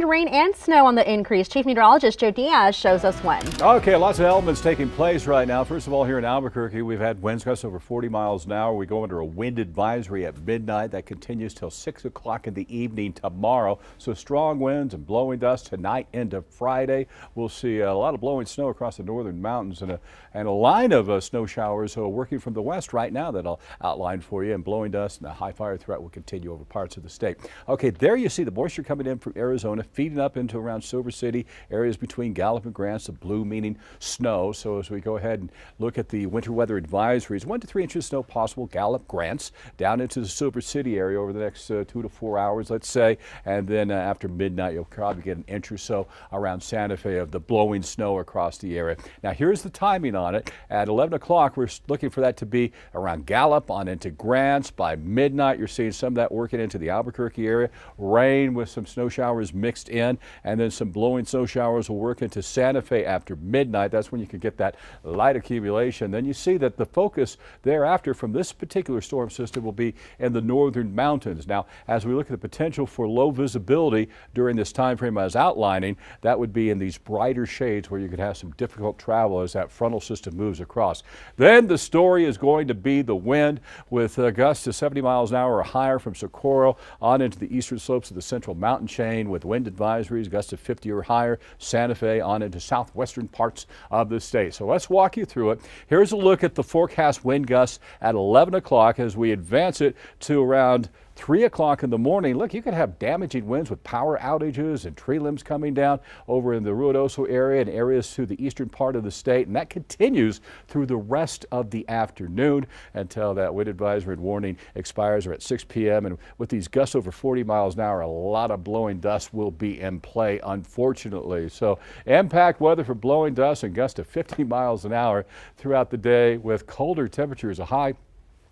wind, rain, and snow on the increase. Chief Meteorologist Joe Diaz shows us when. Okay, lots of elements taking place right now. First of all, here in Albuquerque, we've had winds gusts over 40 miles an hour. We go under a wind advisory at midnight. That continues till 6 o'clock in the evening tomorrow. So strong winds and blowing dust tonight into Friday. We'll see a lot of blowing snow across the northern mountains and a line of snow showers working from the west right now that I'll outline for you. And blowing dust and the high fire threat will continue over parts of the state. Okay, there you see the moisture coming in from Arizona, feeding up into around Silver City, areas between Gallup and Grants, the blue meaning snow. So as we go ahead and look at the winter weather advisories, 1 to 3 inches of snow possible, Gallup, Grants, down into the Silver City area over the next 2 to 4 hours, let's say. And then after midnight, you'll probably get an inch or so around Santa Fe of the blowing snow across the area. Now here's the timing on it. At 11 o'clock, we're looking for that to be around Gallup on into Grants. By midnight, you're seeing some of that working into the Albuquerque area. Rain with some snow showers mixed in, and then some blowing snow showers will work into Santa Fe after midnight. That's when you can get that light accumulation. Then you see that the focus thereafter from this particular storm system will be in the northern mountains. Now, as we look at the potential for low visibility during this time frame I was outlining, that would be in these brighter shades where you could have some difficult travel as that frontal system moves across. Then the story is going to be the wind with gusts to 70 miles an hour or higher from Socorro on into the eastern slopes of the central mountain chain with wind advisories, gusts of 50 or higher, Santa Fe on into southwestern parts of the state. So let's walk you through it. Here's a look at the forecast wind gusts at 11 o'clock as we advance it to around 3 o'clock in the morning. Look, you could have damaging winds with power outages and tree limbs coming down over in the Ruidoso area and areas to the eastern part of the state. And that continues through the rest of the afternoon until that wind advisory and warning expires or at 6 p.m. And with these gusts over 40 miles an hour, a lot of blowing dust will be in play, unfortunately. So impact weather for blowing dust and gusts to 50 miles an hour throughout the day with colder temperatures, a high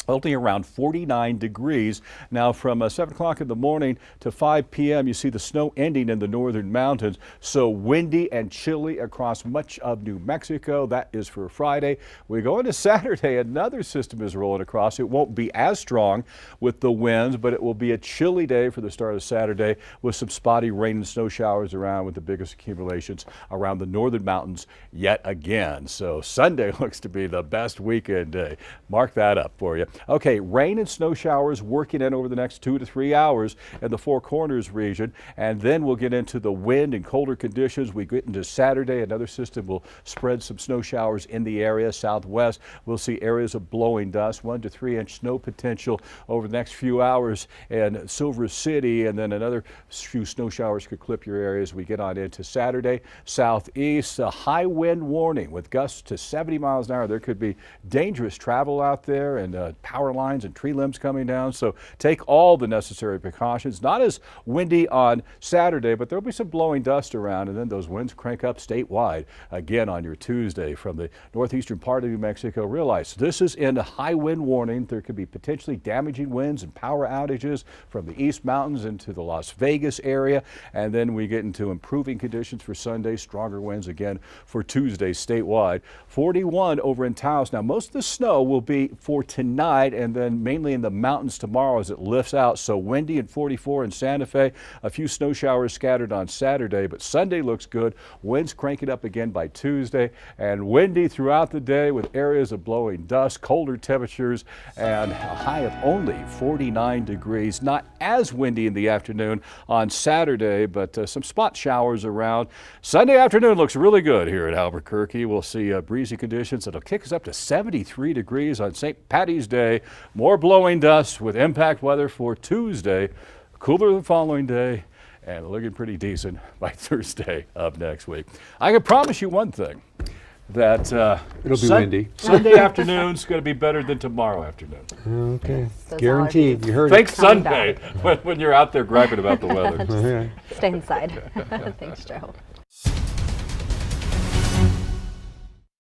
only around 49 degrees. Now from 7 o'clock in the morning to 5 p.m. you see the snow ending in the northern mountains. So windy and chilly across much of New Mexico. That is for Friday. We go into Saturday. Another system is rolling across. It won't be as strong with the winds, but it will be a chilly day for the start of Saturday with some spotty rain and snow showers around with the biggest accumulations around the northern mountains yet again. So Sunday looks to be the best weekend day. Mark that up for you. Okay, rain and snow showers working in over the next 2 to 3 hours in the Four Corners region, and then we'll get into the wind and colder conditions. We get into Saturday. Another system will spread some snow showers in the area. Southwest, we'll see areas of blowing dust, 1 to 3 inch snow potential over the next few hours in Silver City, and then another few snow showers could clip your area as we get on into Saturday. Southeast, a high wind warning with gusts to 70 miles an hour. There could be dangerous travel out there and power lines and tree limbs coming down. So take all the necessary precautions. Not as windy on Saturday, but there'll be some blowing dust around, and then those winds crank up statewide again on your Tuesday from the northeastern part of New Mexico. Realize this is in a high wind warning. There could be potentially damaging winds and power outages from the East Mountains into the Las Vegas area. And then we get into improving conditions for Sunday, stronger winds again for Tuesday statewide. 41 over in Taos. Now most of the snow will be for tonight, and then mainly in the mountains tomorrow as it lifts out. So windy and 44 in Santa Fe. A few snow showers scattered on Saturday, but Sunday looks good. Winds cranking up again by Tuesday, and windy throughout the day with areas of blowing dust, colder temperatures, and a high of only 49 degrees. Not as windy in the afternoon on Saturday, but some spot showers around. Sunday afternoon looks really good here at Albuquerque. We'll see breezy conditions that'll kick us up to 73 degrees on St. Patty's Day. More blowing dust with impact weather for Tuesday, cooler the following day, and looking pretty decent by Thursday of next week. I can promise you one thing, that it'll be windy. Sunday afternoon's going to be better than tomorrow afternoon. Okay, guaranteed. You heard Thanks it. Sunday when you're out there griping about the weather. Stay inside. Thanks, Joe.